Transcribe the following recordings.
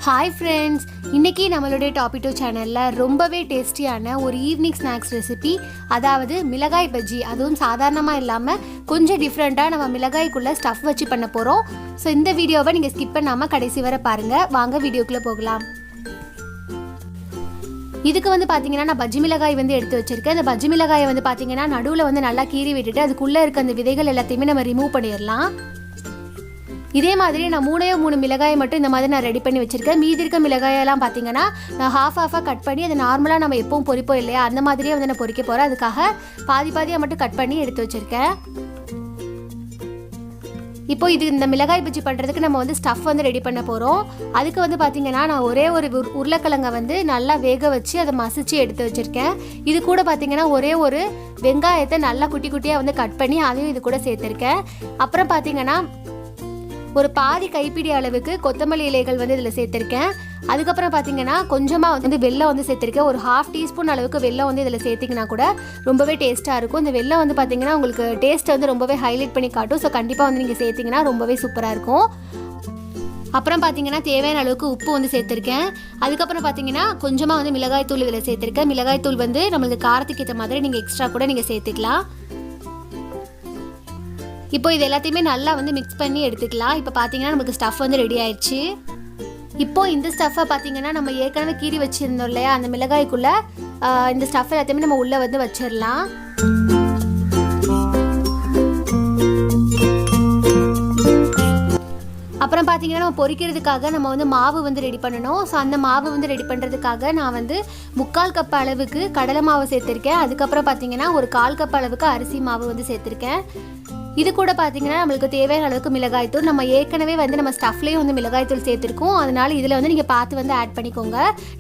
Hi friends, இன்னைக்கு நம்மளுடைய Toppytoo சேனல்ல ரொம்பவே டேஸ்டியான ஒரு ஈவினிங் ஸ்நாக்ஸ் ரெசிபி, அதாவது மிளகாய் பஜ்ஜி. அதுவும் சாதாரணமா இல்லாம கொஞ்சம் டிஃபரண்டா நம்ம மிளகாய்க்குள்ள ஸ்டஃப் வச்சு பண்ண போறோம். சோ இந்த வீடியோவை நீங்க ஸ்கிப் பண்ணாம கடைசி வரை பாருங்க. வாங்க வீடியோக்குள்ள போகலாம். இதுக்கு வந்து பாத்தீங்கன்னா நான் பஜ்ஜி மிளகாய் வந்து எடுத்து வச்சிருக்கேன். இந்த பஜ்ஜி மிளகாயை வந்து பாத்தீங்கன்னா நடுவுல வந்து நல்லா கீறி விட்டுட்டு அதுக்குள்ள இருக்க அந்த விதைகள் எல்லாத்தையுமே நம்ம ரிமூவ் பண்ணிடலாம். இதே மாதிரி நான் 3 மிளகாயை மட்டும் இந்த மாதிரி நான் ரெடி பண்ணி வச்சிருக்கேன். மீதி இருக்க மிளகாயெல்லாம் பார்த்தீங்கன்னா நான் ஹாஃபாக கட் பண்ணி அதை நார்மலாக நம்ம எப்பவும் பொரிப்போம் இல்லையா, அந்த மாதிரியே வந்து நான் பொரிக்க போகிறேன். அதுக்காக பாதியாக மட்டும் கட் பண்ணி எடுத்து வச்சுருக்கேன். இப்போ இந்த மிளகாய் பஜ்ஜி பண்ணுறதுக்கு நம்ம வந்து ஸ்டஃப் வந்து ரெடி பண்ண போகிறோம். அதுக்கு வந்து பார்த்தீங்கன்னா நான் ஒரே ஒரு உருளைக்கிழங்கை வந்து நல்லா வேக வச்சு அதை மசிச்சு எடுத்து வச்சுருக்கேன். இது கூட பார்த்தீங்கன்னா ஒரே ஒரு வெங்காயத்தை நல்லா குட்டி குட்டியாக வந்து கட் பண்ணி அதையும் இது கூட சேர்த்துருக்கேன். அப்புறம் பார்த்தீங்கன்னா ஒரு பாதி கைப்பிடி அளவுக்கு கொத்தமல்லி இலைகள் வந்து இதில் சேர்த்துருக்கேன். அதுக்கப்புறம் பார்த்தீங்கன்னா கொஞ்சமாக வந்து வெல்லம் வந்து சேர்த்துருக்கேன். ஒரு 1/2 டீஸ்பூன் அளவுக்கு வெல்லம் வந்து இதில் சேர்த்திங்கன்னா கூட ரொம்பவே டேஸ்ட்டாக இருக்கும். இந்த வெல்லம் வந்து பார்த்தீங்கன்னா உங்களுக்கு டேஸ்ட்டை வந்து ரொம்பவே ஹைலைட் பண்ணி காட்டும். ஸோ கண்டிப்பாக வந்து நீங்கள் சேர்த்திங்கன்னா ரொம்பவே சூப்பராக இருக்கும். அப்புறம் பார்த்தீங்கன்னா தேவையான அளவுக்கு உப்பு வந்து சேர்த்துருக்கேன். அதுக்கப்புறம் பார்த்தீங்கன்னா கொஞ்சமாக வந்து மிளகாய் தூள் இதில் சேர்த்துருக்கேன். மிளகாய் தூள் வந்து நம்மளுக்கு காரத்துக்கு ஏற்ற மாதிரி நீங்கள் எக்ஸ்ட்ரா கூட நீங்கள் சேர்த்துக்கலாம். இப்போ இது எல்லாத்தையுமே நல்லா வந்து மிக்ஸ் பண்ணி எடுத்துக்கலாம். இப்போ பார்த்தீங்கன்னா நமக்கு ஸ்டஃப் வந்து ரெடி ஆயிடுச்சு. இப்போ இந்த ஸ்டஃப்பை பார்த்தீங்கன்னா நம்ம ஏற்கனவே கீறி வச்சுருந்தோம் இல்லையா, அந்த மிளகாய்க்குள்ளே இந்த ஸ்டஃப் எல்லாத்தையுமே நம்ம உள்ளே வந்து வச்சிடலாம். அப்புறம் பார்த்தீங்கன்னா நம்ம பொரிக்கிறதுக்காக நம்ம வந்து மாவு வந்து ரெடி பண்ணணும். ஸோ அந்த மாவு வந்து ரெடி பண்ணுறதுக்காக நான் வந்து 3/4 கப் அளவுக்கு கடலை மாவு சேர்த்துருக்கேன். அதுக்கப்புறம் பார்த்தீங்கன்னா ஒரு 1/4 கப் அளவுக்கு அரிசி மாவு வந்து சேர்த்துருக்கேன். இது கூட பார்த்தீங்கன்னா நம்மளுக்கு தேவையான அளவுக்கு மிளகாய்த்தூள், நம்ம ஏற்கனவே வந்து நம்ம ஸ்டஃப்லேயும் வந்து மிளகாய்த்தூள் சேர்த்துருக்கோம். அதனால் இதில் வந்து நீங்கள் பார்த்து வந்து ஆட் பண்ணிக்கோங்க.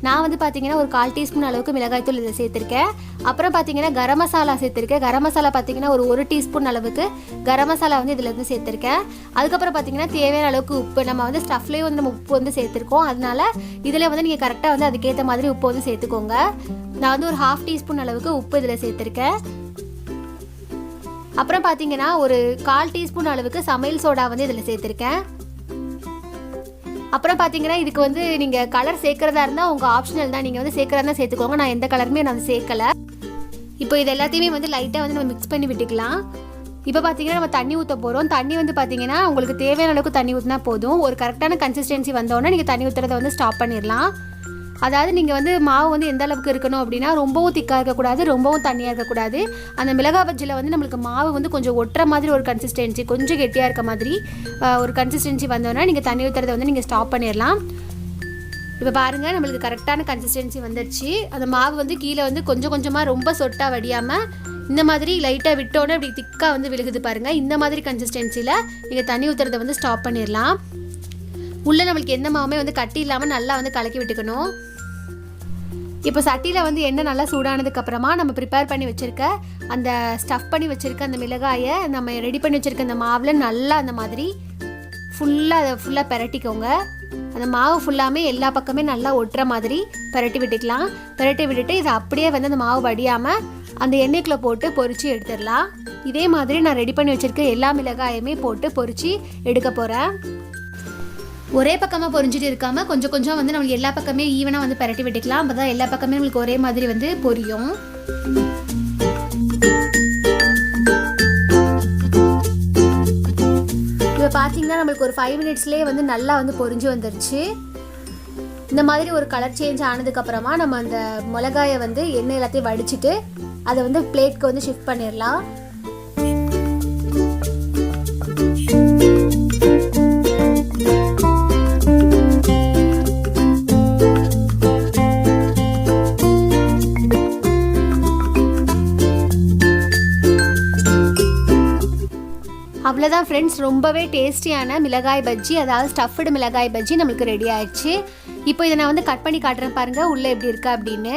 நான் வந்து பார்த்தீங்கன்னா ஒரு 1/4 டீஸ்பூன் அளவுக்கு மிளகாய்த்தூள் இதில் சேர்த்துருக்கேன். அப்புறம் பார்த்தீங்கன்னா கரம் மசாலா சேர்த்துருக்கேன். கரம் மசாலா பார்த்தீங்கன்னா ஒரு 1 டீஸ்பூன் அளவுக்கு கரம் மசாலா வந்து இதில் வந்து சேர்த்துருக்கேன். அதுக்கப்புறம் பார்த்தீங்கன்னா தேவையான அளவுக்கு உப்பு, நம்ம வந்து ஸ்டஃப்லேயும் வந்து நம்ம உப்பு வந்து சேர்த்துருக்கோம். அதனால் இதில் வந்து நீங்கள் கரெக்டாக வந்து அதுக்கேற்ற மாதிரி உப்பு வந்து சேர்த்துக்கோங்க. நான் வந்து ஒரு 1/2 டீஸ்பூன் அளவுக்கு உப்பு இதில் சேர்த்துருக்கேன். அப்புறம் பார்த்தீங்கன்னா ஒரு 1/4 டீஸ்பூன் அளவுக்கு சமையல் சோடா வந்து இதில் சேர்த்துருக்கேன். அப்புறம் பார்த்தீங்கன்னா இதுக்கு வந்து நீங்கள் கலர் சேர்க்குறதா இருந்தால் உங்கள் ஆப்ஷனல் தான், நீங்கள் வந்து சேர்க்குறதா சேர்த்துக்கோங்க. நான் எந்த கலருமே நான் சேர்க்கலை. இப்போ இது எல்லாத்தையுமே வந்து லைட்டாக வந்து நம்ம மிக்ஸ் பண்ணி விட்டுக்கலாம். இப்போ பார்த்தீங்கன்னா நம்ம தண்ணி ஊற்ற போகிறோம். தண்ணி வந்து பார்த்தீங்கன்னா உங்களுக்கு தேவையான அளவுக்கு தண்ணி ஊற்றினா போதும். ஒரு கரெக்டான கன்சிஸ்டன்சி வந்தோடனே நீங்கள் தண்ணி ஊற்றுறதை வந்து ஸ்டாப் பண்ணிடலாம். அதாவது நீங்கள் வந்து மாவு வந்து எந்த அளவுக்கு இருக்கணும் அப்படின்னா ரொம்பவும் திக்காக இருக்கக்கூடாது, ரொம்பவும் தண்ணியாக இருக்கக்கூடாது. அந்த மிளகாய் பஜ்ஜியில் வந்து நம்மளுக்கு மாவு வந்து கொஞ்சம் ஒட்டுற மாதிரி ஒரு கன்சிஸ்டன்சி, கொஞ்சம் கெட்டியாக இருக்க மாதிரி ஒரு கன்சிஸ்டன்சி வந்தோன்னா நீங்கள் தண்ணி ஊற்றுறதை வந்து நீங்கள் ஸ்டாப் பண்ணிடலாம். இப்போ பாருங்கள் நம்மளுக்கு கரெக்டான கன்சிஸ்டன்சி வந்துடுச்சு. அந்த மாவு வந்து கீழே வந்து கொஞ்சம் கொஞ்சமாக ரொம்ப சொட்டாக வடியாமல் இந்த மாதிரி லைட்டாக விட்டோன்னே அப்படி திக்காக வந்து விழுகுது பாருங்கள். இந்த மாதிரி கன்சிஸ்டன்சியில் நீங்கள் தண்ணி ஊற்றுறதை வந்து ஸ்டாப் பண்ணிடலாம். உள்ளே நம்மளுக்கு எந்த மாவுமே வந்து கட்டி இல்லாமல் நல்லா வந்து கலக்கி விட்டுக்கணும். இப்போ சட்டியில் வந்து எண்ணெய் நல்லா சூடானதுக்கப்புறமா நம்ம ப்ரிப்பேர் பண்ணி வச்சுருக்க அந்த ஸ்டஃப் பண்ணி வச்சுருக்க அந்த மிளகாயை நம்ம ரெடி பண்ணி வச்சுருக்க அந்த மாவில் நல்லா அந்த மாதிரி ஃபுல்லாக பெரட்டிக்கோங்க. அந்த மாவு ஃபுல்லாமே எல்லா பக்கமே நல்லா ஒட்டுற மாதிரி பெரட்டி விட்டுக்கலாம். பெரட்டி விட்டுட்டு இதை அப்படியே வந்து அந்த மாவு வடியாமல் அந்த எண்ணெய்க்குள்ளே போட்டு பொரித்து எடுத்துடலாம். இதே மாதிரி நான் ரெடி பண்ணி வச்சுருக்க எல்லா மிளகாயுமே போட்டு பொரித்து எடுக்க போகிறேன். ஒரே பக்கமாக பொரிஞ்சிட்டு இருக்காமல் கொஞ்சம் கொஞ்சம் வந்து நம்மளுக்கு எல்லா பக்கமே ஈவனாக வந்து பெரட்டி விட்டுக்கலாம். அப்போ தான் எல்லா பக்கமே நம்மளுக்கு ஒரே மாதிரி வந்து பொரியும். இப்போ பார்த்தீங்கன்னா நம்மளுக்கு ஒரு 5 மினிட்ஸ்லேயே வந்து நல்லா வந்து பொரிஞ்சு வந்துருச்சு. இந்த மாதிரி ஒரு கலர் சேஞ்ச் ஆனதுக்கப்புறமா நம்ம அந்த மிளகாயை வந்து எண்ணெய் எல்லாத்தையும் வடிச்சிட்டு அதை வந்து பிளேட்க்கு வந்து ஷிஃப்ட் பண்ணிடலாம். அவ்வளோதான் ஃப்ரெண்ட்ஸ், ரொம்பவே டேஸ்டியான மிளகாய் பஜ்ஜி, அதாவது ஸ்டஃப்டு மிளகாய் பஜ்ஜி நம்மளுக்கு ரெடி ஆயிடுச்சு. இப்போ இதை நான் வந்து கட் பண்ணி காட்டுறேன் பாருங்கள் உள்ளே எப்படி இருக்கா அப்படின்னு.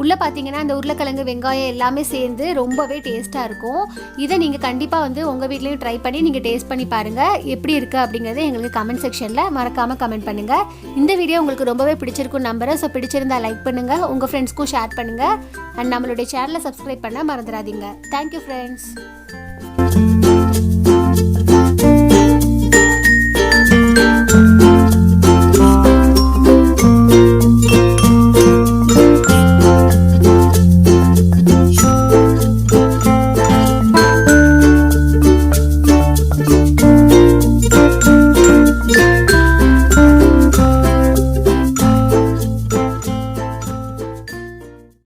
உள்ளே பார்த்தீங்கன்னா அந்த உருளைக்கிழங்கு வெங்காயம் எல்லாமே சேர்ந்து ரொம்பவே டேஸ்ட்டாக இருக்கும். இதை நீங்கள் கண்டிப்பாக வந்து உங்கள் வீட்லேயும் ட்ரை பண்ணி நீங்கள் டேஸ்ட் பண்ணி பாருங்கள் எப்படி இருக்குது அப்படிங்கிறத எங்களுக்கு கமெண்ட் செக்ஷனில் மறக்காமல் கமெண்ட் பண்ணுங்கள். இந்த வீடியோ உங்களுக்கு ரொம்பவே பிடிச்சிருக்கும் நம்புறேன். ஸோ பிடிச்சிருந்தா லைக் பண்ணுங்கள், உங்கள் ஃப்ரெண்ட்ஸ்க்கும் ஷேர் பண்ணுங்கள், அண்ட் நம்மளுடைய சேனலை சப்ஸ்கிரைப் பண்ண மறந்துடாதீங்க. Thank you friends.